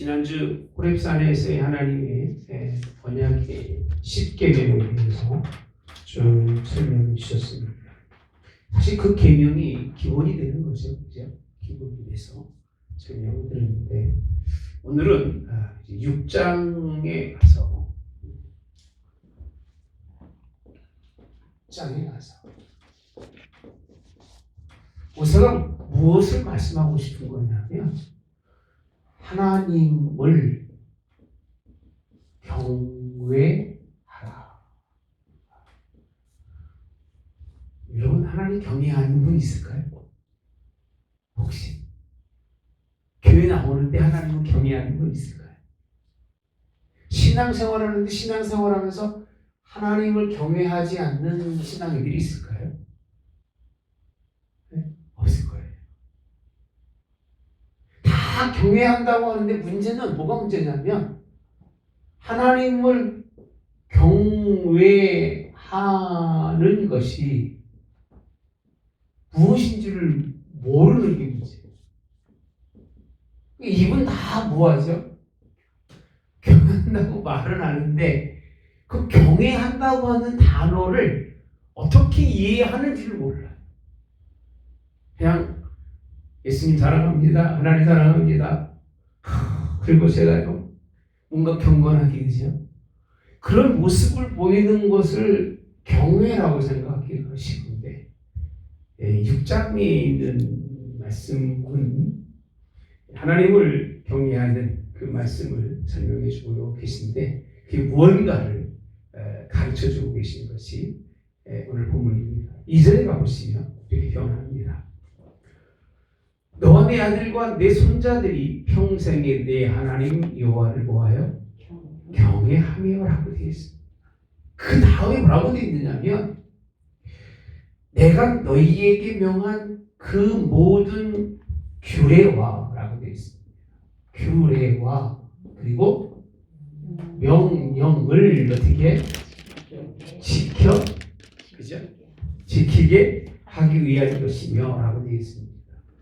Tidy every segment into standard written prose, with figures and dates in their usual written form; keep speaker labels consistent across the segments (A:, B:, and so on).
A: 지난주 호렙산에서의 하나님의 언약의 10계명에 대해서 좀 설명해 주셨습니다. 사실 그 계명이 기본이 되는 거죠. 그죠? 기본이 돼서 설명을 드렸는데 오늘은 6장에 가서 6장에 가서 모세가 무엇을 말씀하고 싶은 거냐면 하나님을 경외하라. 여러분 하나님 경외하는 분 있을까요? 혹시 교회 나오는 때 하나님을 경외하는 분 있을까요? 신앙생활하는데 신앙생활하면서 하나님을 경외하지 않는 신앙인들이 있을까요? 네? 없을 거예요. 다 경외한다고 하는데 문제는 뭐가 문제냐면 하나님을 경외하는 것이 무엇인지를 모르는 게 문제예요. 이분 다 뭐하죠? 경외한다고 말은 하는데 그 경외한다고 하는 단어를 어떻게 이해하는지를 몰라요. 그냥 예수님 사랑합니다. 하나님 사랑합니다. 그리고 제가요 뭔가 경건하게 그죠? 그런 모습을 보이는 것을 경외라고 생각하기가 쉬운데 6장에 있는 말씀은 하나님을 경외하는 그 말씀을 설명해 주고 계신데 그게 무언가를 가르쳐 주고 계신 것이 오늘 본문입니다. 2절에 가보시면 이렇게 표현합니다. 너와 내 아들과 내 손자들이 평생에 내 하나님 여호와를 뭐하여? 경외하며라고 되어 있습니다. 그 다음에 뭐라고 되어 있느냐면 내가 너희에게 명한 그 모든 규례와라고 되어 있습니다. 규례와 그리고 명령을 어떻게 지켜 그죠? 지키게 하기 위한 것이며라고 되어 있습니다.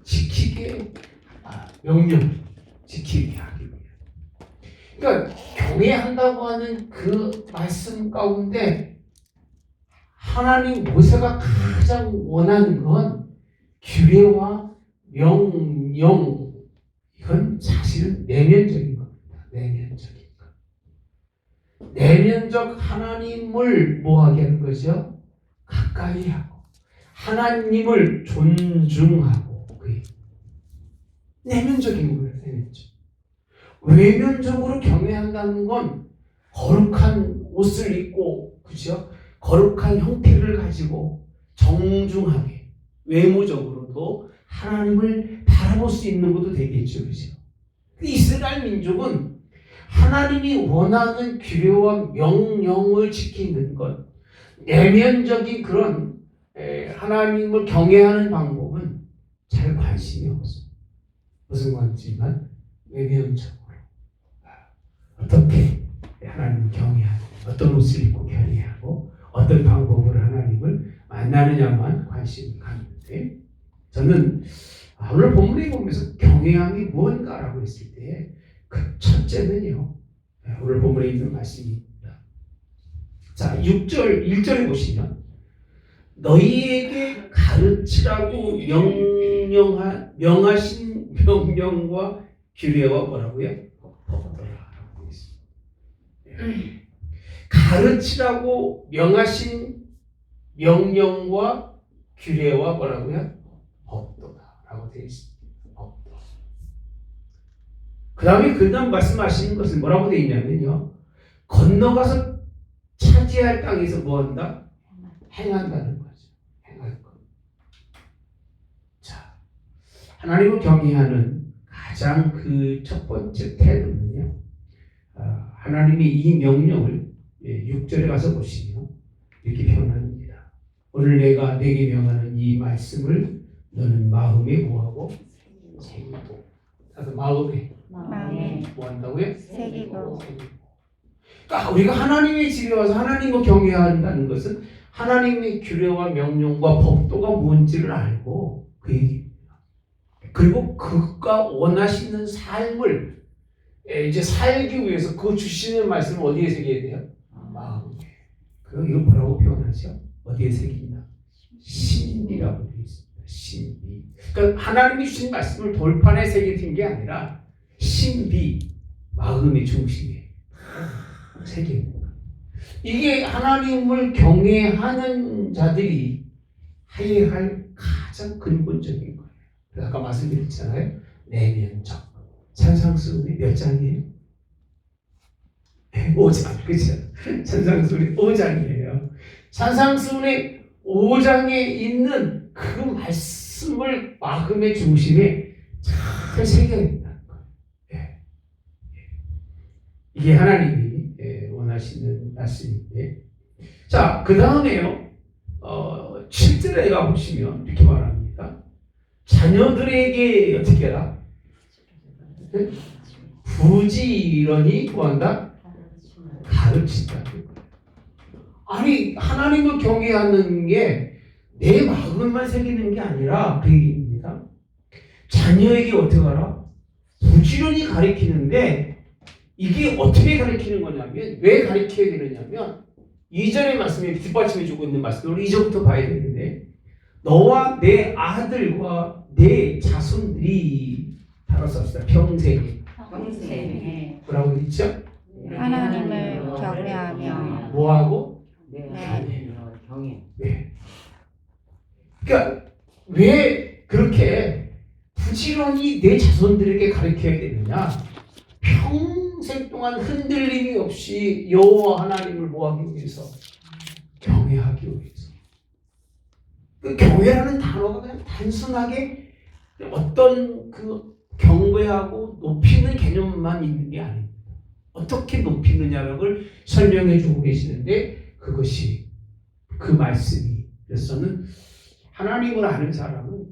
A: 지키게 명령 지키게 하기 위한. 그러니까 경외한다고 하는 그 말씀 가운데 하나님 모세가 가장 원하는 건 규례와 명령. 이건 사실은 내면적인 겁니다. 내면적인 것. 내면적 하나님을 뭐하게 하는 거죠? 가까이 하고 하나님을 존중하고 내면적인 거예요. 내면적. 외면적으로 경외한다는 건 거룩한 옷을 입고 그죠? 거룩한 형태를 가지고 정중하게 외모적으로도 하나님을 바라볼 수 있는 것도 되겠죠. 그죠? 이스라엘 민족은 하나님이 원하는 규례와 명령을 지키는 것 내면적인 그런 하나님을 경외하는 방법은 잘 관심이 없어요. 무슨 관심만 외면적으로 어떻게 하나님을 경외하고 어떤 옷을 입고 경외하고 어떤 방법으로 하나님을 만나느냐만 관심을 갖는데 저는 오늘 본문에 보면서 경외함이 무언가라고 했을 때 그 첫째는요 오늘 본문에 있는 말씀입니다. 자 6절 1절에 보시면 너희에게 가르치라고 명하신 명령과 규례와 뭐라고요? 법도라라고 있습니다. 가르치라고 명하신 명령과 규례와 뭐라고요? 법도라라고 되어 있습니다. 법도. 그 다음 말씀하시는 것은 뭐라고 되어 있냐면요. 건너가서 차지할 땅에서 뭐한다? 행한다는 거죠. 행할 것. 자, 하나님을 경외하는 가장 그 첫 번째 태도는요. 하나님이 이 명령을 6절에 가서 보시면 이렇게 표현합니다. 오늘 내가 내게 명하는 이 말씀을 너는 마음에 뭐하고? 새기고. 나도 마음에 뭐 한다고요?
B: 새기고.
A: 그러니까 우리가 하나님의 집에 와서 하나님을 경외한다는 것은 하나님의 규례와 명령과 법도가 뭔지를 알고 그 얘기입니다. 그리고 그가 원하시는 삶을 이제 살기 위해서 그 주시는 말씀을 어디에 새겨야 돼요? 마음에. 그럼 이거 뭐라고 표현하죠? 어디에 새긴다? 신비라고 되어 있습니다. 신비. 그러니까 하나님이 주신 말씀을 돌판에 새긴 게 아니라 신비, 마음의 중심에 새깁니다. 이게 하나님을 경외하는 자들이 해야 할 가장 근본적인 거예요. 그래서 아까 말씀드렸잖아요. 내면적. 찬상수훈이 몇 장이에요? 5장. 그렇죠? 찬상수훈이 5장이에요. 찬상수훈의 5장에 있는 그 말씀을 마음의 중심에 잘 새겨야 된다는 거예요. 이게 하나님이 원하시는 말씀인데, 자, 그 다음에요. 7절에 가보시면 이렇게 말합니다. 자녀들에게 어떻게 해라? 부지런히 구한다? 가르친다. 아니, 하나님을 경외하는 게 내 마음만 새기는 게 아니라 그 얘기입니다. 자녀에게 어떻게 하라? 부지런히 가르치는데, 이게 어떻게 가르치는 거냐면, 왜 가르쳐야 되느냐면 2절의 말씀이 뒷받침해주고 있는 말씀으로 2절부터 봐야 되는데, 너와 내 아들과 내 자손들이 따라서 합시다. 평생에 뭐라고 했죠?
B: 하나님을 경외하며
A: 뭐하고?
C: 경외.
A: 네. 그러니까 왜 그렇게 부지런히 내 자손들에게 가르쳐야 되느냐? 평생 동안 흔들림이 없이 여호와 하나님을 뭐하기 위해서? 경외하기 위해서. 그 경외라는 단어가 그냥 단순하게 어떤 그 경배하고 높이는 개념만 있는 게 아닙니다. 어떻게 높이느냐를 설명해 주고 계시는데, 그것이 그 말씀이, 그래서는 하나님을 아는 사람은,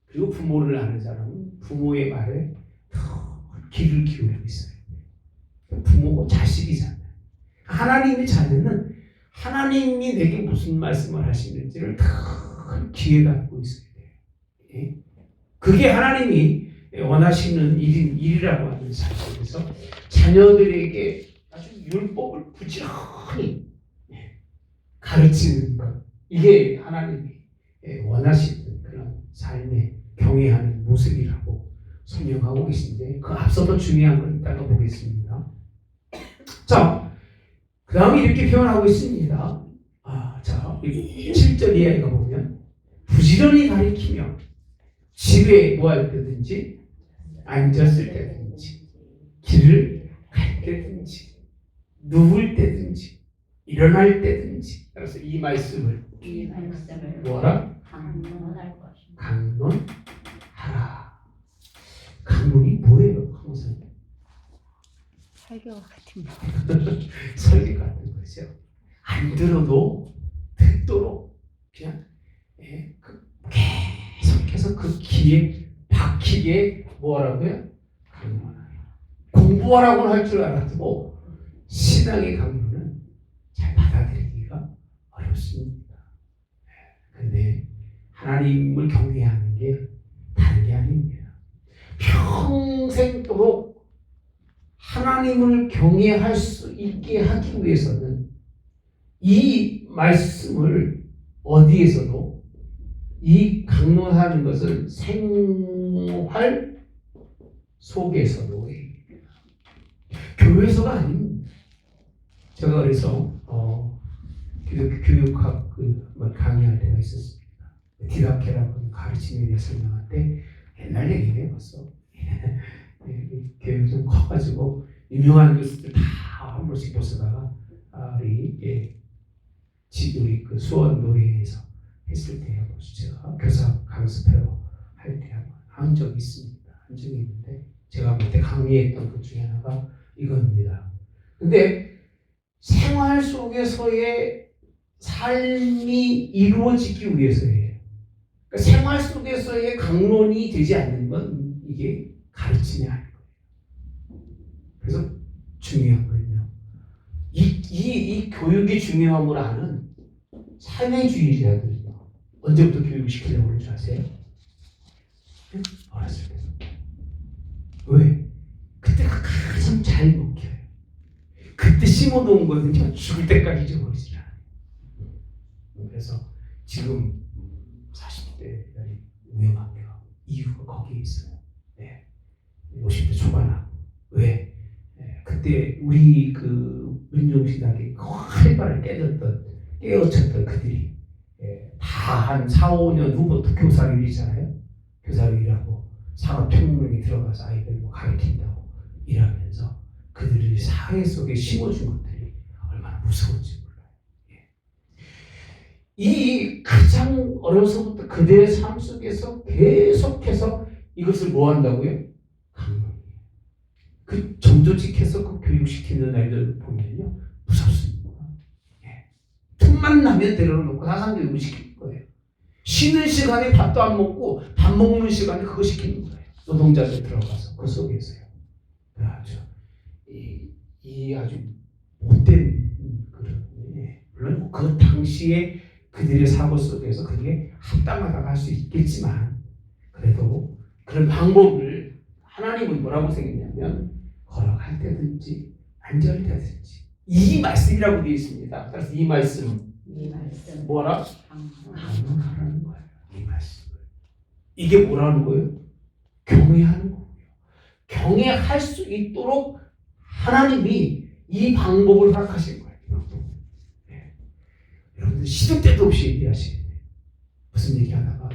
A: 그리고 부모를 아는 사람은 부모의 말에 더 귀를 기울이고 있어요. 부모고 자식이잖아요. 하나님의 자녀는 하나님이 내게 무슨 말씀을 하시는지를 더 귀에 갖고 있어야 돼요. 그게 하나님이 원하시는 일이라고 하는 사실에서 자녀들에게 아주 율법을 부지런히 가르치는 것, 이게 하나님이 원하시는 그런 삶의 경외하는 모습이라고 설명하고 계신데, 그 앞서도 중요한 건 이따가 보겠습니다. 자, 그 다음에 이렇게 표현하고 있습니다. 자, 7절 이하에 가보면 부지런히 가르치며 집에 뭐 할 때든지 앉았을 때든지 길을 갈 때든지 누울 때든지 일어날 때든지, 그래서 이 말씀을 뭐라? 강론하라. 강론이 뭐예요? 항상
B: 설교 같은 거.
A: 설교 같은 거죠. 안 들어도 듣도록 그냥 계속해서 그 귀에 박히게 뭐하라고요? 강론하라. 공부하라고 할 줄 알았고 신앙의 강론은 잘 받아들이기가 어렵습니다. 근데 하나님을 경외하는 게 다른 게 아닙니다. 평생도록 하나님을 경외할 수 있게 하기 위해서는 이 말씀을 어디에서도, 이 강론하는 것을 생활 속에서도, 교회에서가 아닙니다. 제가 그래서 교육학 강의할 때가 있었습니다. 디다케라고 하는 가르침에 대해 설명할 때 옛날 얘기를 해봤어. 교육이 좀 커가지고 유명한 교수들 다 한 번씩 모시다가 우리 그 수원 노예에서 했을 때 제가 교사 강습회로 할 때 한 적이 있습니다. 한 적이 있는데 제가 그때 강의했던 것 중에 하나가 이겁니다. 근데 생활 속에서의 삶이 이루어지기 위해서예요. 그러니까 생활 속에서의 강론이 되지 않는 건 이게 가르침이 아닌 거예요. 그래서 중요한 거예요. 이 교육의 중요함을 아는 사회주의자들이 언제부터 교육을 시키려고 하는 줄 아세요? 어렸을 때. 왜? 그때가 가장 참 잘 먹혀요. 그때 심어놓은 거는요 죽을 때까지 잊어버리지 않아요. 그래서 지금 40대 위험합니다. 이유가 거기에 있어요. 네. 50대 초반하고 왜? 그때 우리 그 민중신학의 활발을 깨우쳤던 그들이 다 한 4, 5년 후부터 교사를 일이잖아요. 교사를 일하고 산업혁명에 들어가서 아이들 뭐 가르친다고 일하면서 그들이 사회 속에 심어준 것들이 얼마나 무서운지 몰라요. 이 가장 어려서부터 그들의 삶 속에서 계속해서 이것을 뭐 한다고요? 강론이에요. 그 정조직해서 그 교육시키는 아이들 보면요 무섭습니다. 틈만 나면 데려놓고 사상교육을 시키는 거예요. 쉬는 시간에 밥도 안 먹고 밥 먹는 시간에 그거 시키는 거예요. 노동자들 들어가서 그 속에서요. 아주 이 아주 못된 그런 물론 그 당시에 그들의 사고 속에서 그게 합당하다고 할 수 있겠지만 그래도 그런 방법을 하나님은 뭐라고 생겼냐면 걸어갈 때든지 앉을 때든지 이 말씀이라고 되어 있습니다. 그래서 이 말씀은 뭐라? 강론하라는 거예요. 이 말씀을. 이게 뭐라는 거예요? 경외하는 거예요. 경외할 수 있도록 하나님이 이 방법을 허락하신 거예요. 네. 여러분들 시도 때도 없이 얘기하시는 거예요. 무슨 얘기하다가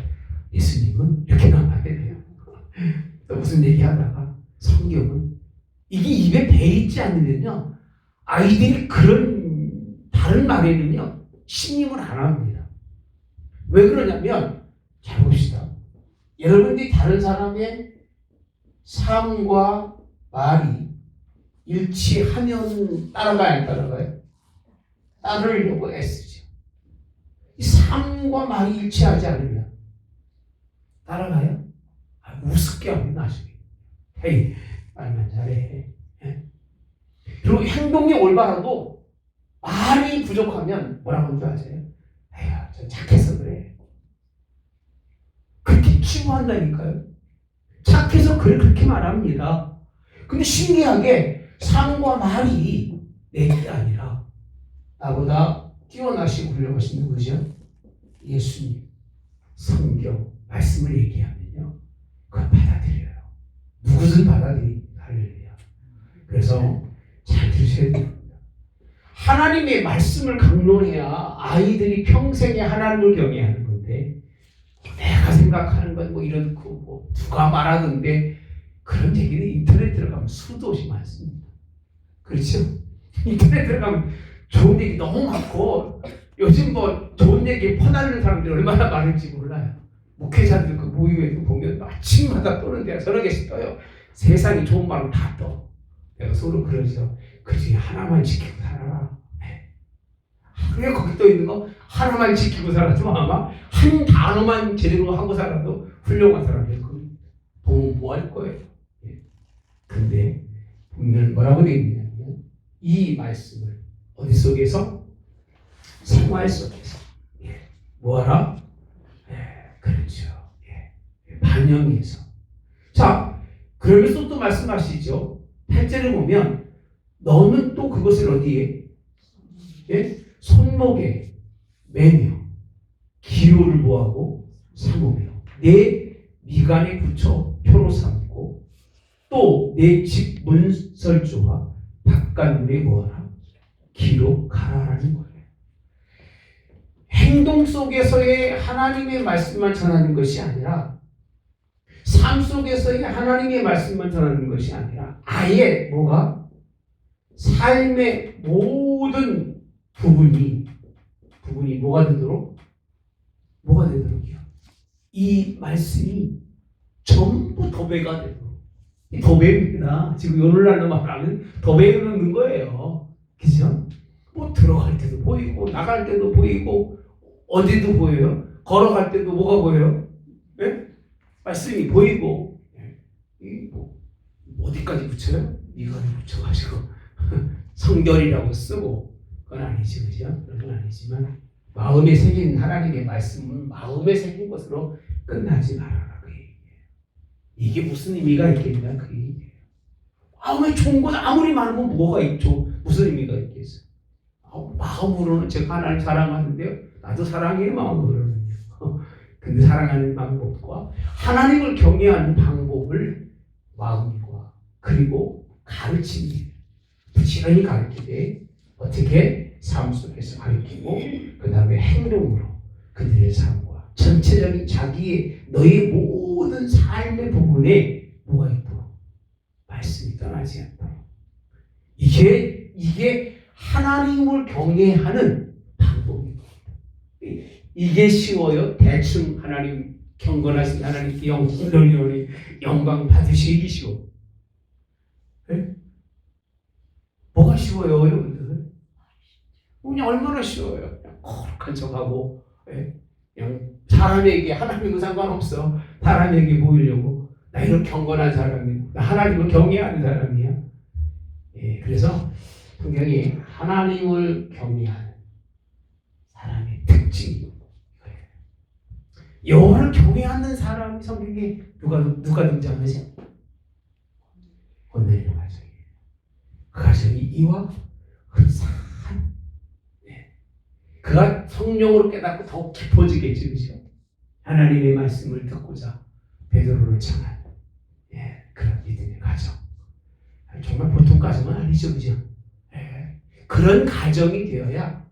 A: 예수님은 이렇게 나가게 돼요. 또 무슨 얘기하다가 성경은 이게 입에 배 있지 않으면요 아이들이 그런 다른 말에는요 신임을 안 합니다. 왜 그러냐면 잘 봅시다. 여러분들이 다른 사람의 삶과 말이 일치하면 따라가요, 안 따라가요? 따르려고 애쓰죠. 이 삶과 말이 일치하지 않으면 따라가요? 우습게 하면 나중에. 헤이, 말만 잘해. 그리고 행동이 올바라도 말이 부족하면 뭐라고 하는 줄 아세요? 에휴, 저 착해서 그래. 그렇게 치부한다니까요. 착해서 그렇게 말합니다. 근데 신기하게 삶과 말이 내게 아니라 나보다 뛰어나시고 훌륭하신 누구죠? 예수님, 성경, 말씀을 얘기하면요. 그걸 받아들여요. 누구든 받아들이요. 할렐루야. 그래서 잘 들으셔야 됩니다. 하나님의 말씀을 강론해야 아이들이 평생에 하나님을 경외하는 건데 내가 생각하는 건 뭐 이렇고 뭐 누가 말하던데 그런 얘기는 인터넷 들어가면 수도 없이 많습니다. 그렇죠? 인터넷 들어가면 좋은 얘기 너무 많고 요즘 뭐 좋은 얘기 퍼나르는 사람들이 얼마나 많은지 몰라요. 목회자들 그 모임에도 보면 아침마다 떠는데 서너 개씩 떠요. 세상이 좋은 말은 다 떠. 내가 서로 그러죠. 그 중에 하나만 지키고 살아라. 그게 거기 떠 있는 거 하나만 지키고 살아도 아마 한 단어만 제대로 하고 살아도 훌륭한 사람이에요. 보면 뭐 할 거예요. 근데 보면 뭐라고 되어 있냐면 이 말씀을 어디 속에서? 생활 속에서 뭐하라? 그렇죠. 반영해서. 자, 그러면서 또 말씀하시죠. 8절을 보면 너는 또 그것을 어디에? 손목에 매며 기로를 모하고 삼으며 내 미간에 붙여 표로 삼고 또 내 집 문설주와 바깥문에 모아라 기록하라라는 거예요. 행동 속에서의 하나님의 말씀만 전하는 것이 아니라 삶 속에서의 하나님의 말씀만 전하는 것이 아니라 아예 뭐가? 삶의 모든 부분이 뭐가 되도록? 뭐가 되도록이요? 이 말씀이 전부 도배가 되도록. 이 도배입니다. 지금 오늘날 말하는 도배에 넣는 거예요. 그죠? 뭐 들어갈 때도 보이고 나갈 때도 보이고 어디도 보여요. 걸어갈 때도 뭐가 보여요? 네? 말씀이 보이고 뭐 어디까지 붙여요? 이거를 붙여가지고 성결이라고 쓰고 그건 아니지, 그죠? 그런 건 아니지만 마음에 새긴 하나님의 말씀은 마음에 새긴 것으로 끝나지 말아라 그 얘기예요. 이게 무슨 의미가 있겠냐 그 얘기예요. 아무리 좋은 건 아무리 많으면 뭐가 있죠? 무슨 의미가 있겠어요? 마음으로는 제가 하나님 사랑하는데요. 나도 사랑해요, 마음으로는요. 근데 사랑하는 방법과 하나님을 경외하는 방법을 마음과 그리고 가르침이 부지런히 가르치되 어떻게 삶 속에서 가르치고 그 다음에 행동으로 그들의 삶과 전체적인 자기의 너의 모든 삶의 부분에 뭐가 있도록 말씀이 떠나지 않도록 이게 하나님을 경외하는 방법입니다. 이게 쉬워요? 대충 하나님 경건하신 하나님께 영광 받으시기 쉬워. 네? 뭐가 쉬워요, 여러분들? 그냥 얼마나 쉬워요. 그냥 거룩한 척하고, 그냥 사람에게 하나님과 상관없어. 사람에게 보이려고 나 이런 경건한 사람이고, 나 하나님을 경외하는 사람이야. 그래서 성경이 하나님을 경외하는 사람의 특징이 여호와를 경외하는 사람이 성경에 누가 등장하죠? 고넬료 가정이에요. 그 가정이 이와 흡사한 그가 성령으로 깨닫고 더욱 깊어지겠죠, 그죠? 하나님의 말씀을 듣고자 베드로를 향한 그런 믿음의 가정. 정말 보통 가정은 아니죠, 그죠? 그런 가정이 되어야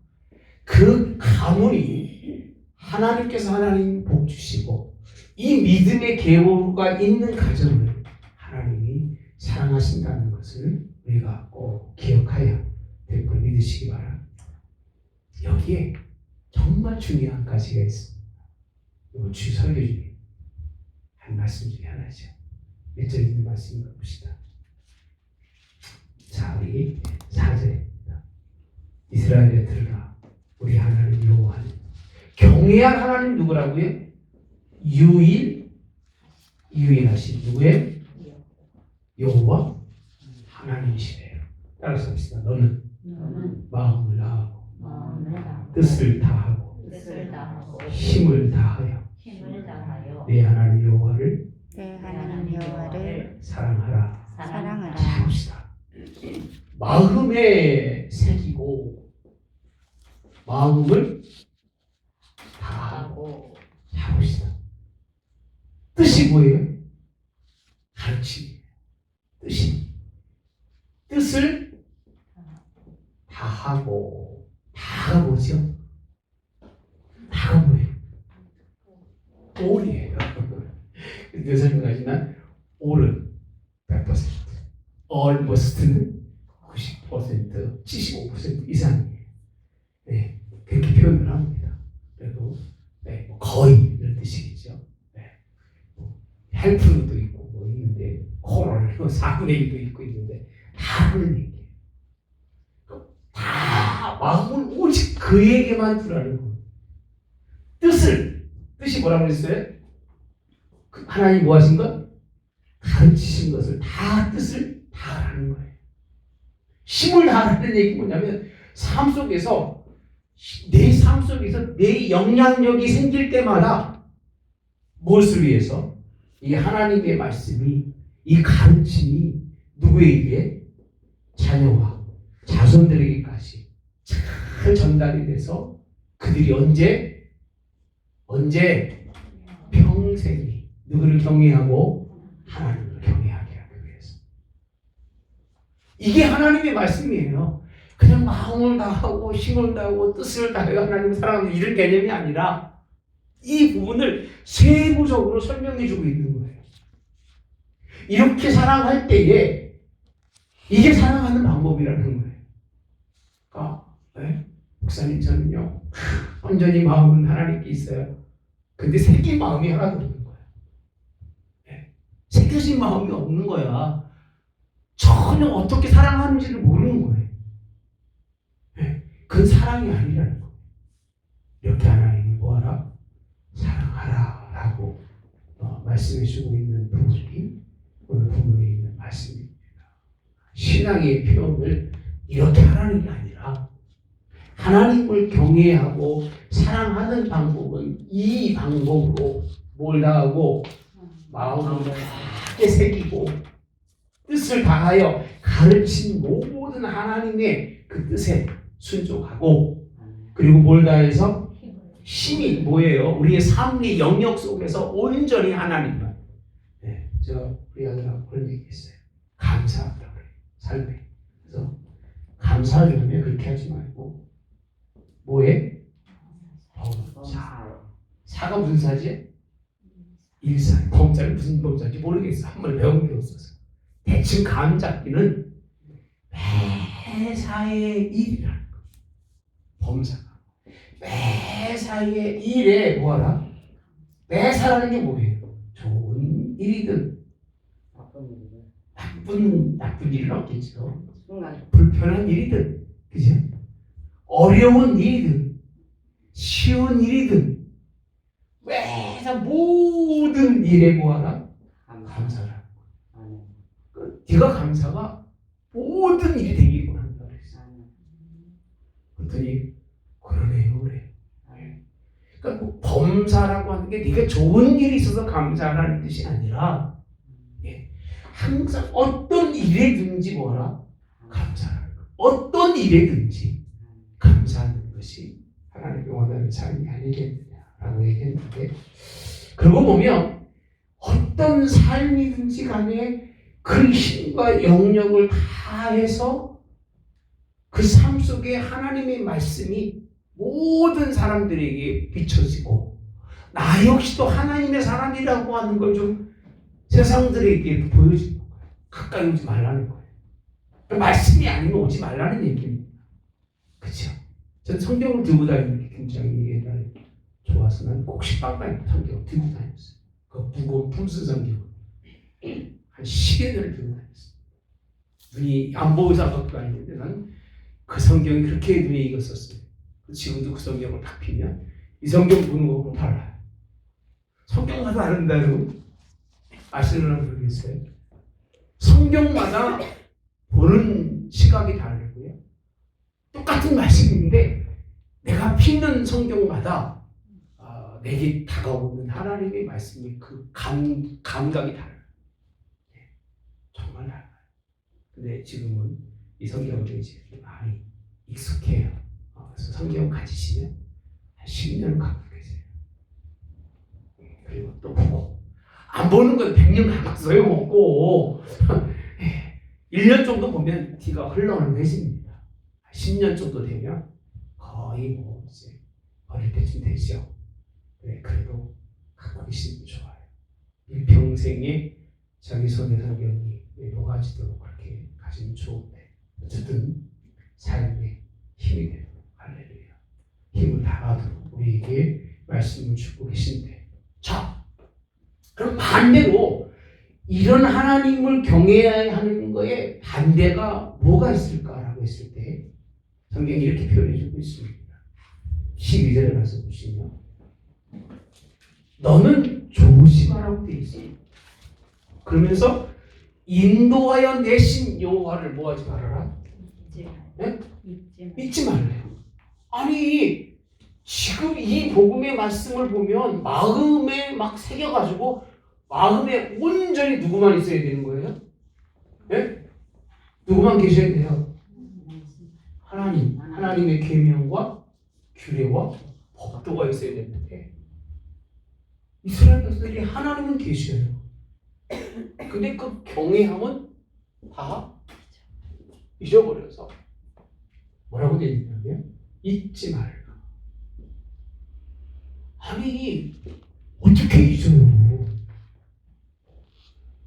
A: 그 가문이 하나님께서 하나님 복 주시고 이 믿음의 계보가 있는 가정을 하나님이 사랑하신다는 것을 우리가 꼭 기억하여 될 걸 믿으시기 바랍니다. 여기에 정말 중요한 가지가 있습니다. 이거 주 설교 중에 한 말씀 중에 하나죠. 몇 절 있는 말씀인가 봅시다. 자, 우리 4절입니다. 이스라엘에 들으라 우리 하나님 여호와는 경외할 하나님 누구라고요? 유일하신 누구예요? 여호와 하나님이시래요. 따라서 합시다. 너는 마음을 다하고 뜻을 다하고 힘을 다하여 내 하나님 여호와를 사랑하라. 자, 봅시다. 마음에 새기고 마음을 다하고. 자, 봅시다. 뜻이 뭐예요? 가르침이에요. 뜻을 다하고. 다가 뭐죠? 다가 뭐예요? 올이에요. 내 설명하지만 올은 100%, almost는 90%, 75% 이상이에요. 네, 그렇게 표현을 합니다. 그리고 뭐 거의 이런 뜻이겠죠. 헬프도 있고 뭐 있는데 콜을 4분의 1도 있고 있는데 다 하는 얘기예요. 다 마음을 오직 그에게만 두라는 거예요. 뜻이 뭐라고 그랬어요? 하나님 뭐 하신 것? 가르치신 것을 다 뜻을 다 하는 거예요. 힘을 다하는 얘기 뭐냐면 내 삶 속에서 내 영향력이 생길 때마다 무엇을 위해서? 이 하나님의 말씀이 이 가르침이 누구에게? 자녀와 자손들에게까지 잘 전달이 돼서 그들이 언제 평생이 누구를 경외하고 하나님을 경외하게 하기 위해서. 이게 하나님의 말씀이에요. 그냥 마음을 다하고 힘을 다하고 뜻을 다하여 하나님을 사랑하는 이런 개념이 아니라 이 부분을 세부적으로 설명해 주고 있는 거예요. 이렇게 사랑할 때에 이게 사랑하는 방법이라는 거예요. 그러니까 목사님 저는요 온전히 마음은 하나님께 있어요. 근데 새긴 마음이 하나도 없는 거예요. 새겨진 마음이 없는 거야. 전혀 어떻게 사랑하는지를 모르는 거예요. 그건 사랑이 아니라는 거예요. 이렇게 하나님이 뭐하라? 사랑하라 라고 말씀해주고 있는 부분이 오늘 본문에 있는 말씀입니다. 신앙의 표현을 이렇게 하라는 게 아니라 하나님을 경외하고 사랑하는 방법은 이 방법으로 뭘 다하고 마음을 크게 새기고 뜻을 다하여 가르친 모든 하나님의 그 뜻에 순종하고 그리고 뭘 다해서 힘이 뭐예요? 우리의 삶의 영역 속에서 온전히 하나님만. 네, 우리 아들하고 그런 얘기했어요. 감사하다 그래요. 삶에. 그래서 감사하려면 그렇게 하지 말고 뭐해? 사가 무슨 사지? 일사. 범자는 무슨 범자인지 모르겠어. 한 번 배운 게 없어서. 대충 감 잡기는 매사의 일이라는 거. 범사가 매사의 일에 뭐하라? 매사라는 게 뭐예요? 좋은 일이든 나쁜 일은 없겠죠. 불편한 일이든, 그죠? 어려운 일이든, 쉬운 일이든, 매사 모든 일에 뭐하라? 감사라. 네가 감사가 모든 일이 되기를 한다 그랬어. 그랬더니 그러네요, 그래. 그러니까 뭐 범사라고 하는 게 네가 좋은 일이 있어서 감사하라는 뜻이 아니라 항상 어떤 일에든지 뭐라 감사하는 거. 어떤 일에든지 감사하는 것이 하나님의 원하는 삶이 아니겠느냐라고 얘기했는데 그러고 보면 어떤 삶이든지 간에 그 힘과 영역을 다해서 그 삶 속에 하나님의 말씀이 모든 사람들에게 비춰지고 나 역시도 하나님의 사람이라고 하는 걸 좀 세상들에게 보여주는 거예요. 가까이 오지 말라는 거예요. 말씀이 아니면 오지 말라는 얘기입니다. 그렇죠? 전 성경을 들고 다니는 게 굉장히 옛날에 좋아서 난 곡식빵빵 성경을 들고 다녔어요. 그 무거운 품순 성경 한 10여년을 들고 다녔어요. 눈이 안 보여서 갖고 다니는데 난 그 성경이 그렇게 눈에 익었었어요. 지금도 그 성경을 딱 피면 이 성경 보는 거하고 달라요. 성경마다 다른다 여러분. 아시는 모르겠어요. 성경마다 보는 시각이 다르고요. 똑같은 말씀인데 내가 피는 성경마다 내게 다가오는 하나님의 말씀이 그 감각이 달라요. 정말 달라요. 근데 지금은 이 성경을 이제 많이 익숙해요. 그래서 성경 가지시면 한 10년 갖고 계세요. 그리고 또 보고 안 보는 건 100년 가까워요. 먹고 1년 정도 보면 뒤가 흘러내집니다. 10년 정도 되면 거의 뭐 이제 어릴 때쯤 되죠. 네, 그래도 갖고 계시면 좋아요. 일평생에 자기 손에 성경이 녹아지도록 그렇게 가시면 좋은데 어쨌든 삶에 힘이 되도록 할렐루야. 힘을 다하도록 우리에게 말씀을 주고 계신데 자 그럼 반대로 이런 하나님을 경외해야 하는 거에 반대가 뭐가 있을까라고 했을 때 성경이 이렇게 표현해 주고 있습니다. 12절에 가서 보시면 너는 조심하라고 되어 있습니다. 그러면서 인도하여 내신 여호와를 뭐하지 말아라? 잊지 말래요. 아니 지금 이 복음의 말씀을 보면 마음에 막 새겨가지고 마음에 온전히 누구만 있어야 되는 거예요? 네? 누구만 계셔야 돼요? 하나님의 계명과 규례와 법도가 있어야 되는데 이스라엘 백성들이 하나님은 계셔요. 근데 그 경외함은 다 잊어버려서 뭐라고 되어 있냐면 잊지 말라. 아니 어떻게 잊어요?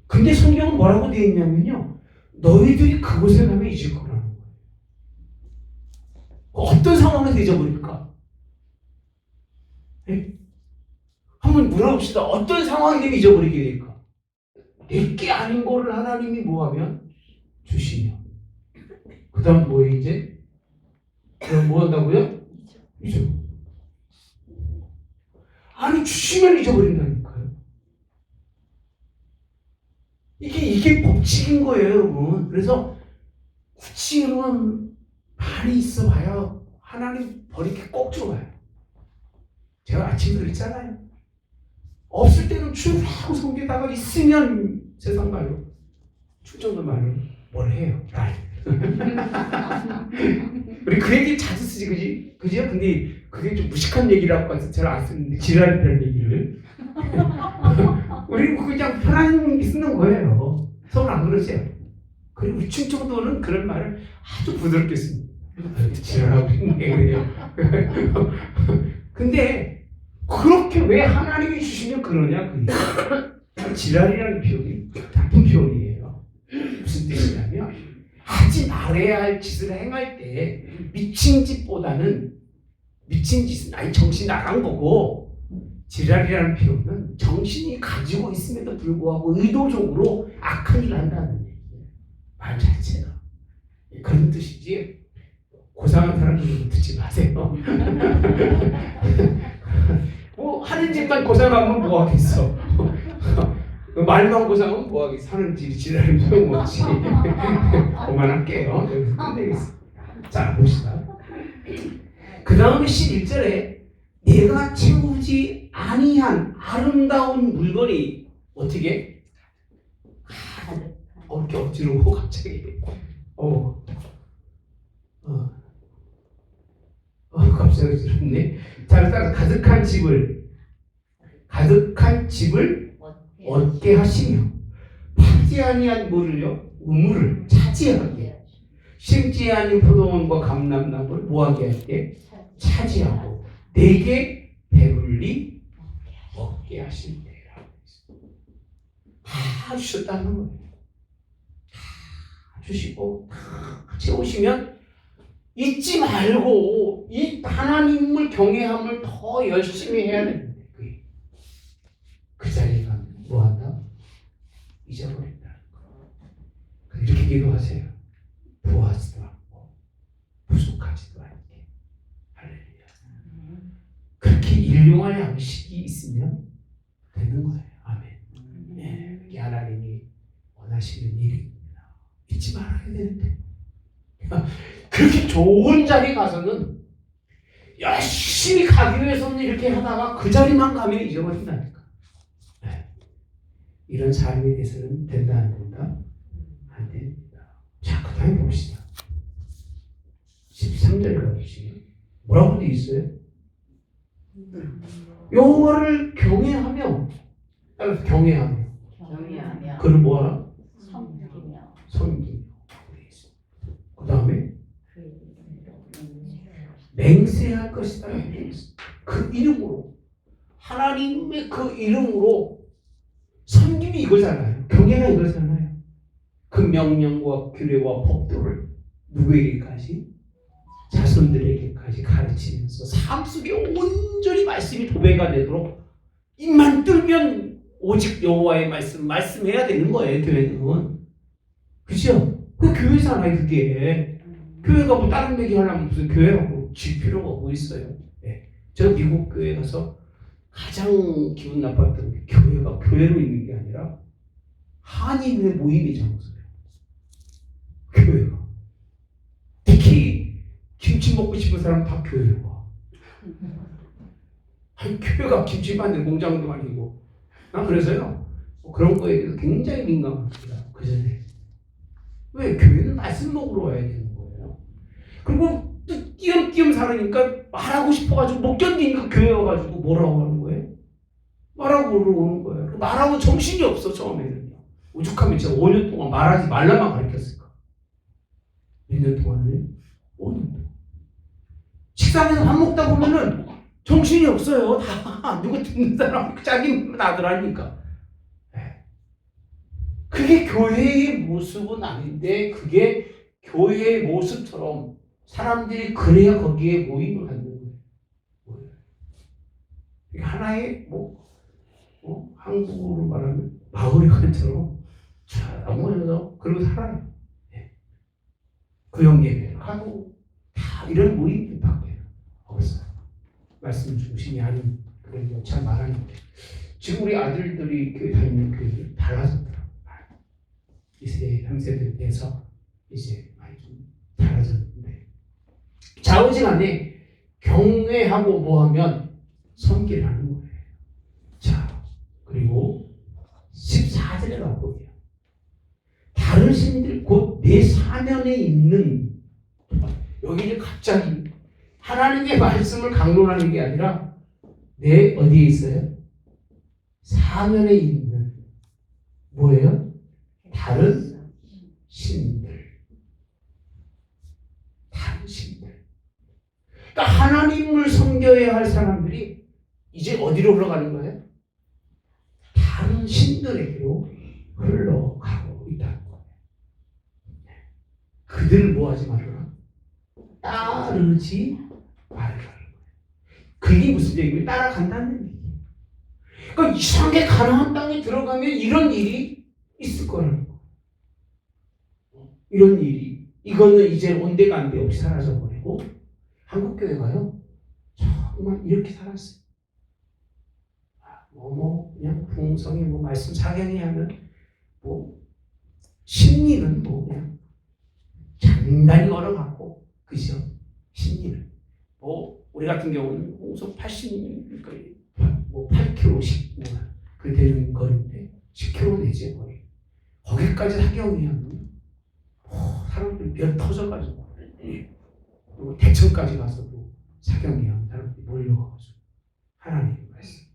A: 근데 성경은 뭐라고 되어 있냐면요 너희들이 그곳에 가면 잊을 거라는 거예요. 어떤 상황에서 잊어버릴까? 네? 한번 물어봅시다. 어떤 상황이 되면 잊어버리게 될까? 내게 아닌 거를 하나님이 뭐하면? 주시면 그 다음 뭐예요 이제? 그럼 뭐 한다고요? 잊어. 아니 주시면 잊어버린다니까요. 이게 법칙인 거예요 여러분. 그래서 굳이 여러분 많이 있어봐야 하나님 버리게 꼭 들어와요. 제가 아침에 그랬잖아요. 없을 때는 출하고 섬기다가 있으면 세상 가요. 충청도 말로 뭘 해요? 날. 우리 그 얘기 자주 쓰지, 그지? 그죠? 근데 그게 좀 무식한 얘기라고 해서 잘 안 쓰는데 지랄이라는 얘기를. 우리 그냥 편한 얘기 쓰는 거예요. 서울 안 그러세요? 그리고 충청도는 그런 말을 아주 부드럽게 씁니다. 지랄하고 있네 그래요. 근데 그렇게 왜 하나님이 주시면 그러냐? 그 지랄이라는 표현이 나쁜 표현이에요. 무슨 뜻이냐면 하지 말아야 할 짓을 행할 때 미친 짓보다는 미친 짓은 아니 정신 나간 거고, 지랄이라는 표현은 정신이 가지고 있음에도 불구하고 의도적으로 악한 일을 한다는 얘기예요. 말 자체가 그런 뜻이지 고상한 사람들은 듣지 마세요. 뭐 하는 짓만 고상하면 뭐 하겠어. 말만 고상하면 뭐 하겠어. 하는 짓이 지랄이 소용없지. 그만할게요. 여기서 끝내겠습니다. 자 봅시다. 그 다음에 11절에 내가 채우지 아니한 아름다운 물건이 어떻게? 이렇게 억지로 갑자기 갑자기 들었네. 자, 따라서 가득한 집을 얻게 하시며 파지 아니한 물을요, 우물을 차지하게, 심지 아닌 포도원과 감람나무를 뭐하게 할게? 차지하고 내게 배불리 먹게 하신대라. 다 주셨다는 거예요. 다 주시고 다 채우시면 잊지 말고 이 하나님을 경외함을 더 열심히 해야 됩니다. 그 자리에 가면 뭐한다? 잊어버린다. 이렇게 기도하세요. 부하지도 않고 부족하지도 않게. 할렐루야. 그렇게 일용할 양식이 있으면 되는 거예요. 아멘. 네, 그게 하나님이 원하시는 일입니다. 잊지 말아야 되는데. 그렇게 좋은 자리 가서는 열심히 가기 위해서는 이렇게 하다가 그 자리만 가면 잊어버린다니까. 네. 이런 삶에 대해서는 된다 안 된다? 안 됩니다. 자, 그 다음에 봅시다. 13절에 가보시면 뭐라고 되어 있어요? 여호와를 경외하며, 따라서 경외하며 그를 뭐하라? 섬기며. 그 다음에 맹세할 것이다. 그 이름으로, 하나님의 그 이름으로 섬김이 이거잖아요. 경외가 이거잖아요. 그 명령과 규례와 법도를 누구에게까지? 자손들에게까지 가르치면서 삶 속에 온전히 말씀이 도배가 되도록 입만 뜨면 오직 여호와의 말씀해야 되는 거예요. 교회는. 그죠? 그 교회잖아요. 그게 교회가 뭐 다른 얘기 하려면 무슨 교회라고 질 필요가 뭐 있어요. 네. 제가 미국 교회 가서 가장 기분 나빴던 게 교회가 교회로 있는 게 아니라 한인회 모임이 장소예요. 교회가. 특히 김치 먹고 싶은 사람 다 교회로 와. 아니, 교회가 김치 만드는 공장도 아니고. 난 그래서요, 그런 거에 대해서 굉장히 민감합니다. 그 전에. 왜? 교회는 말씀 먹으러 와야 되는 거예요. 그리고 또 띄엄띄엄 살으니까 말하고 싶어가지고 못 견디니까 교회 와가지고 뭐라고 하는 거예요? 말하고 오는 거예요. 말하고 정신이 없어. 처음에는요. 오죽하면 제가 5년 동안 말하지 말라만 가르쳤을까? 몇 년 동안은요? 5년 동안. 식당에서 밥 먹다 보면은 정신이 없어요. 다 누구 듣는 사람 자기 나들 하니까. 그게 교회의 모습은 아닌데, 그게 교회의 모습처럼 사람들이 그래야 거기에 모임을 갖는 거예요. 하나의 한국어로 말하면 마을회관처럼 쫙 모여서 그러고 살아요. 그 형제를 하고 다 이런 모임밖에 없어요. 말씀 중심이 아닌 그런 거 참 많았는데, 지금 우리 아들들이 교회 다니는 교회들 달라졌더라고요. 2세, 3세들 돼서 이제 많이 좀 달라졌는데, 자오지간에 경외하고 뭐하면 섬기를 하는 거예요. 자, 그리고 14절에 가보게요. 다른 다른 신들이 곧 내 사면에 있는, 여기 이제 갑자기 하나님의 말씀을 강론하는 게 아니라 내 어디에 있어요? 사면에 있는 뭐예요? 다른 신들. 다른 신들. 그러니까 하나님을 섬겨야 할 사람들이 이제 어디로 흘러가는 거예요? 다른 신들에게로 흘러가고 있다는 거예요. 그들을 뭐하지 말아라? 따르지 말라는 거예요. 그게 무슨 얘기예요? 따라간다는 얘기예요. 그러니까 이상하게 가나안 땅에 들어가면 이런 일이 있을 거라는 거예요. 이런 일이. 이거는 이제 온데간데 없이 사라져버리고 한국교회가요 정말 이렇게 살았어요. 그냥 부흥성이 말씀 사경이 하면 심리는 그냥 장단이 걸어갖고 그죠? 심리는 우리 같은 경우는 홍속 80 8km씩 그 되는 거리인데 10km 되지 거의. 거기까지 사경이 하면 사람들이 몇 터져가지고 그리고 대천까지 가서도 사경이 하면 사람들이 몰려가가지고 하나님의 말씀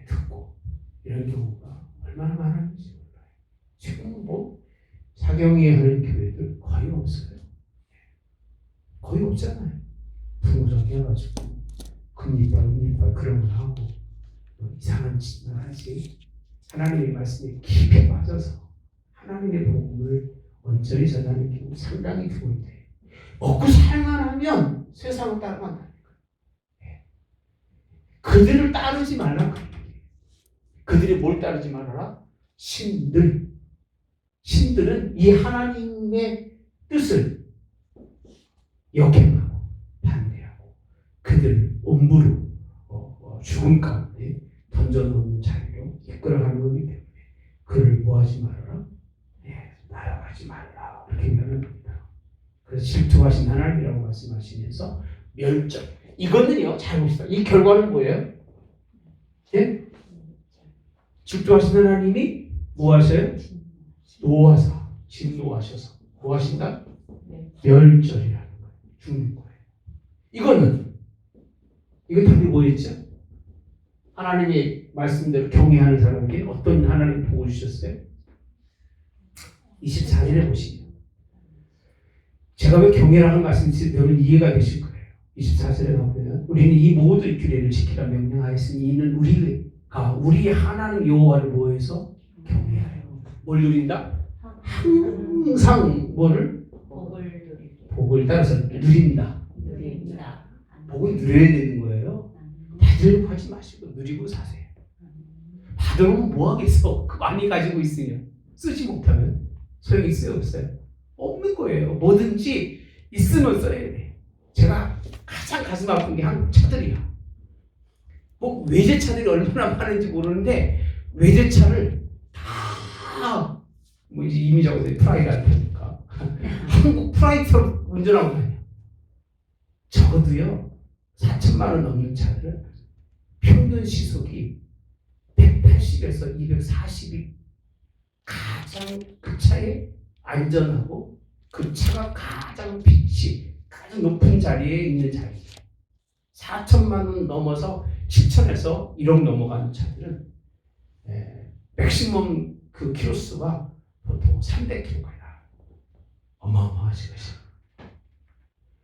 A: 듣고 이런 경우가 얼마나 많은지 몰라요. 지금 사경이 하는 교회들 거의 없어요. 거의 없잖아요. 풍성해가지고 금리빨 그런 거 하고 이상한 짓을 하지. 하나님의 말씀에 깊이 빠져서 하나님의 복음을 온전히 전하는 경우 상당히 드문데 먹고 살만 하면 세상을 따라간다니까. 그들을 따르지 말라. 그들이 뭘 따르지 말아라? 신들. 신들은 이 하나님의 뜻을 역행하고 반대하고 그들을 음부로 죽음 가운데 던져놓는 자리로 이끌어가는 거기 때문에 그를 뭐하지 말아라? 날아가지 말라. 이렇게 말합니다. 그래서 질투하신 하나님이라고 말씀하시면서 멸절. 이거는요, 잘 봅시다. 이 결과는 뭐예요? 예? 질투하신 하나님이 뭐 하셔요? 노하사, 진노하셔서 뭐 하신다? 멸절이라는 거예요. 죽는 거예요. 이건 답이 뭐였죠? 하나님의 말씀대로 경외하는 사람에게 어떤 하나님 복을 주셨어요? 24절에 보시면 제가 왜 경외라는 말씀을 여러분 이해가 되실 거예요. 24절에 보면 우리는 이 모든 규례를 지키라 명령하였으니 이는 우리 하나님 여호와를 뭐해서 경외하여 뭘 누린다? 항상 뭐를? 복을 따라서 누린다. 복을 누려야 되는 거예요. 받으려고 하지 마시고 누리고 사세요. 받으면 뭐 하겠어? 많이 가지고 있으면 쓰지 못하면 소용이 있어요? 없어요? 없는 거예요. 뭐든지 있으면 써야 돼. 제가 가장 가슴 아픈 게 한국 차들이야. 외제차들이 얼마나 많은지 모르는데 외제차를 다 이제 이미자고 프라이드 할 테니까 한국 프라이드로 운전하고 다녀. 적어도요 4천만 원 넘는 차들은 평균 시속이 180에서 240이 가장 그 차에 안전하고 그 차가 가장 빛이 가장 높은 자리에 있는 자리예요. 4천만 원 넘어서 7천에서 1억 넘어가는 차들은 맥시멈 그 키로수가 보통 300km가 나요. 어마어마하지 것이.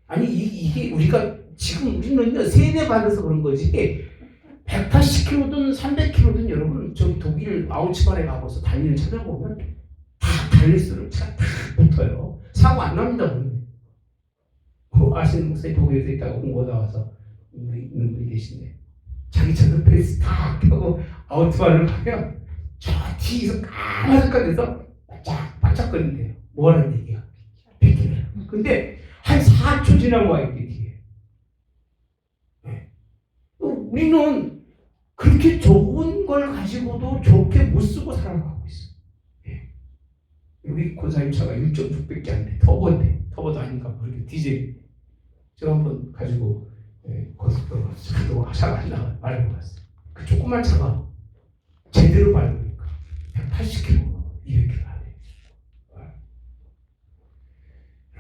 A: 아니 이게 우리가 지금 우리는 세뇌받아서 그런 거지 180km든 300km든 여러분 저기 독일 아우츠반에 가봐서 달리는 차들 보면 다 달릴수록 차가 다 붙어요. 사고 안 납니다. 아시는 목사님 독일에서 있다가 홍보다 와서 있는 분이 계신데 자기 차는 베이스 다 펴고 아우트반을 가면 저 뒤에서 까마득한 데서 반짝반짝거린대요. 뭐하는 얘기야? 100km. 근데 한 4초 지나고 와요. 뒤에. 우리는 그렇게 좋은 걸 가지고도 좋게 못 쓰고 살아가고 있어. 여기 권사님 차가 1.6밖에 안 돼. 터보인데 터보도 아닌가 모르겠 디젤. 제가 한번 가지고 고속도로 가서 차도 잘 안 나가 말고 갔어요. 그 조그만 차가 제대로 밟으니까 180km, 200km 안 돼.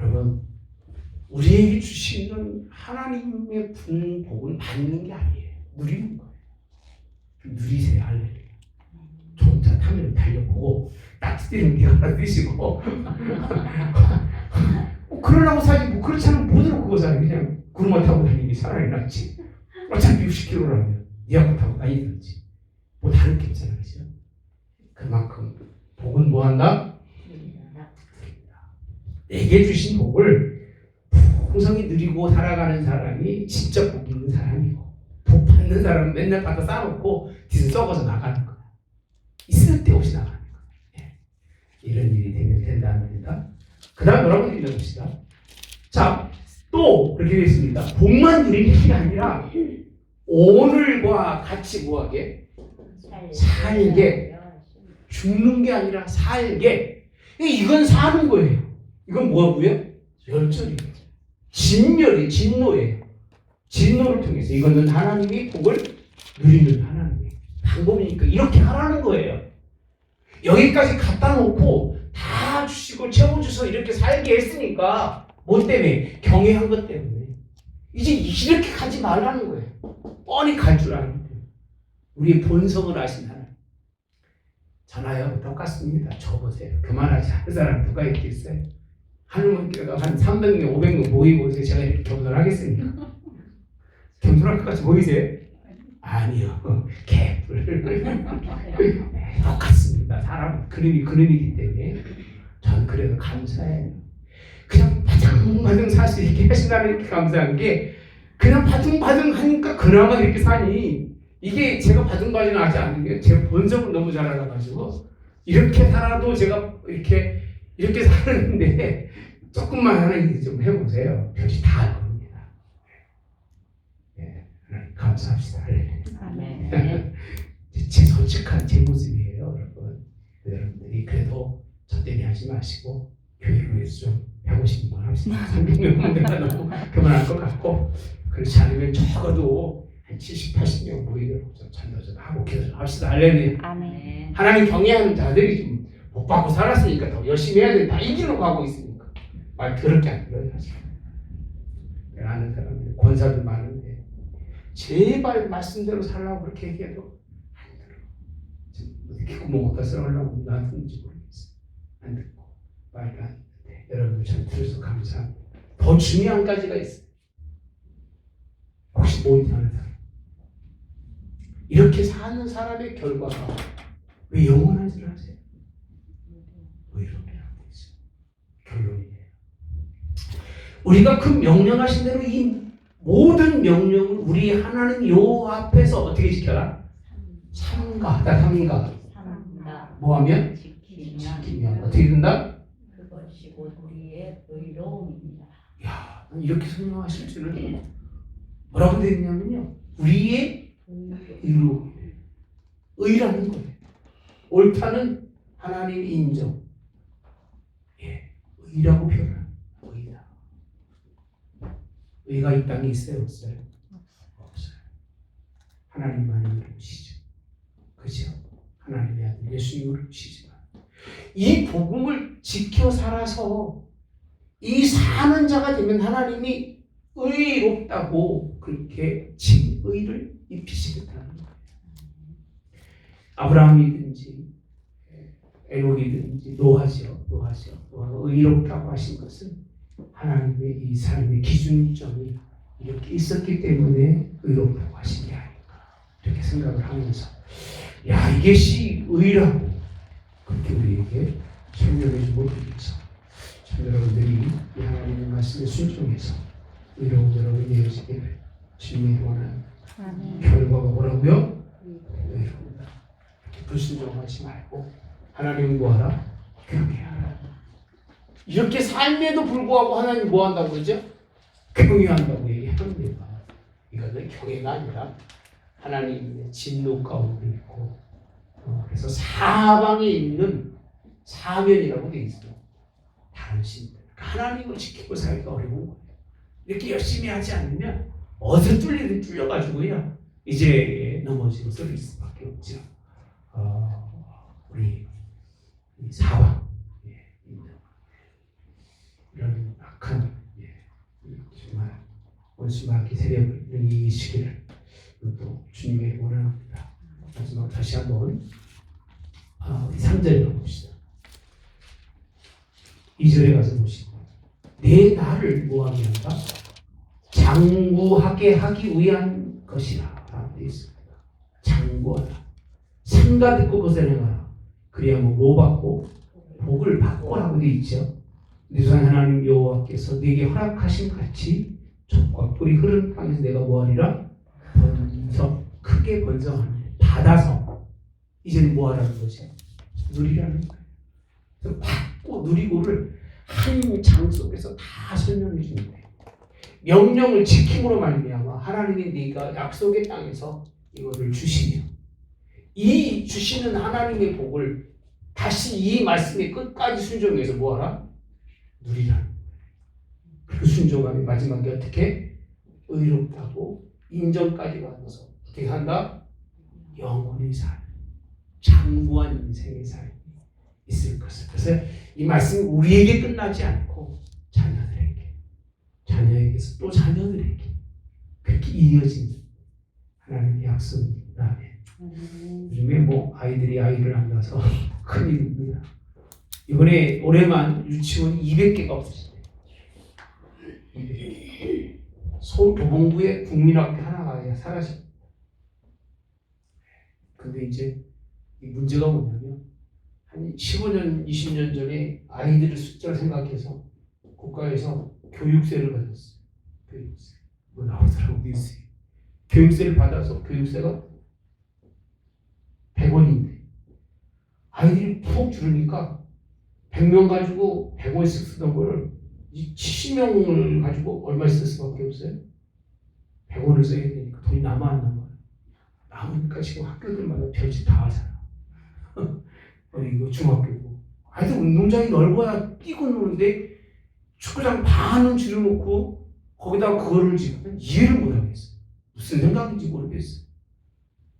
A: 여러분, 우리에게 주시는 하나님의 복은 받는 게 아니에요. 누리는 거예요. 좀 누리세요. 할렐루야. 좋은 차 타면 달려보고 따뜻한 게 하나 드시고 그러려고 사지 뭐 그렇지 않으면 못 들어 그거 사 그냥 구름만 타고 다니기 차라리 낫지. 어차피 60km라면 이하고 타고 다니든지 뭐 다를 게 없잖아요. 그죠? 그만큼 복은 뭐한다? 내게 주신 복을 풍성히 누리고 살아가는 사람이 진짜 복 있는 사람이고, 복 받는 사람은 맨날 갖다 쌓아놓고 뒤에서 썩어서 나가는 거야. 있을 데 없이 나가는 거야. 예. 이런 일이 되면 된다는 겁니다. 그 다음 여러분들이 읽어봅시다. 자, 또 그렇게 되어 있습니다. 복만 누리는 게 아니라 오늘과 같이 뭐하게? 살게. 죽는 게 아니라 살게. 이건 사는 거예요. 이건 뭐고요? 열정이에요. 진열이 진노예요. 진노를 통해서 이거는 하나님이 복을 누리는 하나님의 방법이니까 이렇게 하라는 거예요. 여기까지 갖다 놓고 다 주시고 채워주셔서 이렇게 살게 했으니까 뭐 때문에? 경외한 것 때문에. 이제 이렇게 가지 말라는 거예요. 뻔히 갈 줄 아는 거예요. 우리의 본성을 아신 하나님. 전하여 똑같습니다. 줘보세요. 그만하지 않은 사람 누가 있겠어요? 하늘문교가 한 300명, 500명 모이고 이제 제가 이렇게 겸손하겠습니까? 겸손할 것 같이 보이세요? 아니요. 개뿔. 똑같습니다. 사람 그림이기 때문에 저는 그래도 감사해요. 그냥 바등바등 살 수 있게 하신다는 게 감사한 게 그냥 바등바등 하니까 그나마 이렇게 사니 이게 제가 바등바등 하지 않는 게 제 본성을 너무 잘 알아가지고 이렇게 살아도 제가 이렇게 사는데 조금만 하나님 좀 해보세요. 별이 다 알 겁니다. 네, 하나님 감사합시다.
C: 아멘.
A: 제 솔직한 제 모습이에요, 여러분. 여러분들이 그래도 저 때문에 하지 마시고 교회를 위해서 좀 150만 합시다. 300명 내가 너무 그만할 것 같고 그렇지 않으면 적어도 한 70, 80명 모이도록 좀 전도 좀 하고 기도 합시다. 할렐루야.
B: 아멘.
A: 하나님 경외하는 자들이 좀 복 받고 살았으니까 더 열심히 해야 된다. 이 길로 가고 있으니까 말 더럽게 안 들어요. 사실 내가 아는 사람들 권사들 많은데 제발 말씀대로 살라고 그렇게 얘기해도 안 들어. 지금 어떻게 구멍 어디다 썰으려고 나한테인지 모르겠어. 안 듣고 말도 안 듣는데 여러분들 잘 들어서 감사합니다. 더 중요한 가지가 있어요. 혹시 모이지 않은 사람 이렇게 사는 사람의 결과가 왜 영원한 줄 아세요? 왜 이렇게 하고 있어요? 결론이에요. 우리가 그 명령하신 대로 이 모든 명령을 우리 하나님 여호와 앞에서 어떻게 지켜라? 삼가하다. 삼가 뭐하면? 지키면 어떻게 된다?
C: 그것이 곧 우리의 의로움입니다.
A: 야, 이렇게 설명하실 줄은 뭐라고 되어 있냐면요, 우리의 의로움이에요. 의라는 거예요. 옳다는 하나님 인정. 예, 의라고 표현합니다. 의다. 의가 이 땅에 있어요, 없어요? 없어요. 하나님만이 이루시죠. 그죠? 하나님의 아들 예수님을 이루시지만 이 복음을 지켜 살아서 이 사는 자가 되면 하나님이 의롭다고 그렇게 칭의를 입히시겠다는 거예요. 아브라함이든지 에녹이든지 노아죠. 노아가 의롭다고 하신 것은 하나님의 이 삶의 기준점이 이렇게 있었기 때문에 의롭다고 하신 게 아닐까 이렇게 생각을 하면서 야, 이것이 의라고 그렇게 우리에게 설명해주고 있죠. 참 여러분들이 이 하나님의 말씀에 순종해서 의로운 여러분이 되어지기를 주님이 원하는 결과가 뭐라고요? 의로우다. 불순종하지 말고 하나님은 뭐하라? 경외하라. 이렇게 삶에도 불구하고 하나님 뭐한다고 그러죠? 경외한다고 얘기합니다. 이거는 경외가 아니라 하나님의 진노 가운데 있고 그래서 사방에 있는 사면이라고 되어 있어요. 다른 신들 하나님을 지키고 살기가 어려운 거예요. 이렇게 열심히 하지 않으면 어디서 뚫리든 뚫려가지고요 이제 넘어지고 쏠릴 수밖에 없죠. 우리 사방 이런 악한 정말 원수마귀 세력을 이기시기를 또 주님의 원합니다. 마지막 다시 한번 3절에 가봅시다. 2절에 가서 보시고 내 나를 뭐하게 한다? 장구하게 하기 위한 것이라 되어 있습니다. 장구하다. 삼가 듣고 그것을 행하라. 그리하면 뭐 받고? 복을 받고라고 되어 있죠. 유산 하나님 여호와께서 내게 허락하신 같이 젖과 꿀이 흐르는 땅에서 내가 뭐하리라? 크게 번성하는 받아서 이제는 뭐하라는 거지? 누리라는 거예요. 그래서 받고 누리고를 한 장 속에서 다 설명해 주는 거예요. 명령을 지킴으로 말미암아 하나님이 네가 약속의 땅에서 이거를 주시며 이 주시는 하나님의 복을 다시 이 말씀의 끝까지 순종해서 뭐하라? 누리라는 거예요. 그 순종함이 마지막에 어떻게? 의롭다고 인정까지 받아서 어떻게 한다? 영원히 사는 장구한 인생의 삶이 있을 것을. 그래서 이 말씀이 우리에게 끝나지 않고 자녀에게서 또 자녀들에게 그렇게 이어지는 하나님의 약속입니다. 요즘에 뭐 아이들이 아이를 안 낳아서 큰일입니다. 이번에 올해만 유치원 200개가 없어졌대요. 200개. 서울 도봉구에 국민학교 하나가 사라졌어요. 근데 이제 이 문제가 뭐냐면 한 15년, 20년 전에 아이들의 숫자를 생각해서 국가에서 교육세를 받았어요. 교육세. 뭐 나오더라고 뉴스에. 교육세를 받아서 교육세가 100원인데 아이들이 푹 줄으니까 100명 가지고 100원씩 쓰던 거를 70명을 가지고 얼마 쓸 수밖에 없어요? 100원을 써야 되니까 돈이 남아 안 남아요? 남으니까 지금 학교들마다 별짓 다 하잖아. 이거 중학교고 아이들 운동장이 넓어야 뛰고 노는데 축구장 반은 줄여놓고 거기다가 그거를 지금 이해를 못하겠어. 무슨 생각인지 모르겠어.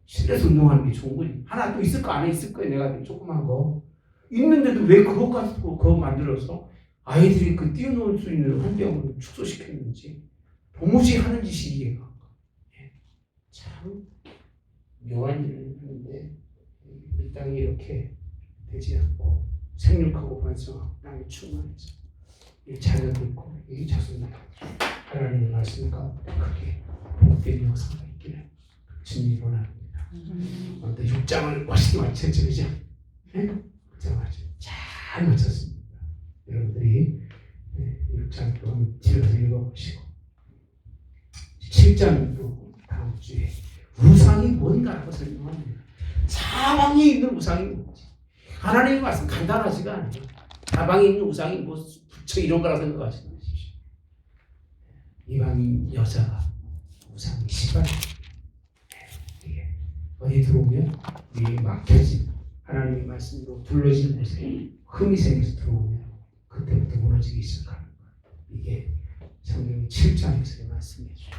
A: 실내에서 운동하는 게 좋은 거지. 하나 또 있을 거 안에 있을 거야. 내가 조그만 거 있는데도 왜 그것 가지고 그거 만들어서 아이들이 그 뛰어놀 수 있는 환경을 축소시켰는지 도무지 하는 짓이 이해가 안 가. 참 묘한 일을 하는데 이 땅이 이렇게 되지 않고 생육하고 번성하고 땅에 충만해서 이 자녀들과 이 자손들 하나님의 말씀 가운데 크게 복된 역사가 있기를 주님이 원합니다. 근데 6장을 훨씬 맞췄죠, 그죠? 네? 6장 잘 맞췄습니다. 여러분들이 6장 또 집에서 읽어보시고 7장도 다음 주에 우상이 뭔가라고 설명합니다. 사방에 있는 우상이 뭔지. 하나님의 말씀 간단하지가 않아요. 사방에 있는 우상이 뭐 부처 이런 거라 생각하지 마십시오. 이방인 여자가 우상이 시발 어디 들어오면 위에 막혀진 하나님의 말씀으로 둘러진 곳에 흠이 생겨서 들어오면 그때부터 무너지기 시작하는 거예요. 이게 성경 7장에서의 말씀이죠.